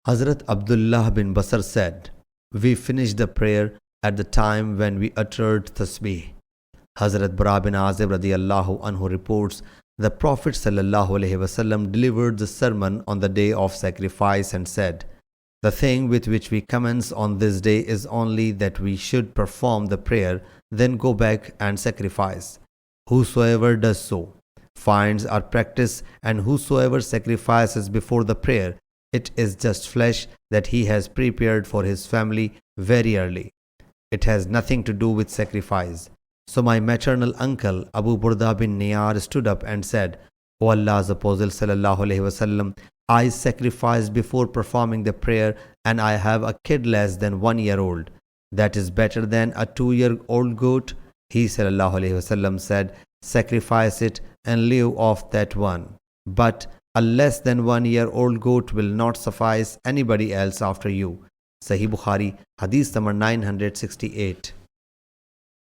Hazrat Abdullah bin Basr said, "We finished the prayer at the time when we uttered tasbih." Hazrat Bara bin Azib radiyallahu anhu reports, the Prophet sallallahu alaihi wasallam delivered the sermon on the day of sacrifice and said, "The thing with which we commence on this day is only that we should perform the prayer, then go back and sacrifice. Whosoever does so finds our practice, and whosoever sacrifices before the prayer, it is just flesh that he has prepared for his family very early. It has nothing to do with sacrifice." So my maternal uncle Abu Burda bin Niyar stood up and said, "O Allah's Apostle sallallahu alaihi wasallam, I sacrificed before performing the prayer, and I have a kid less than 1 year old. That is better than a 2-year-old goat." He sallallahu alaihi wasallam said, "Sacrifice it and live off that one. But a less than 1-year-old goat will not suffice anybody else after you." Sahih Bukhari, Hadith number 968.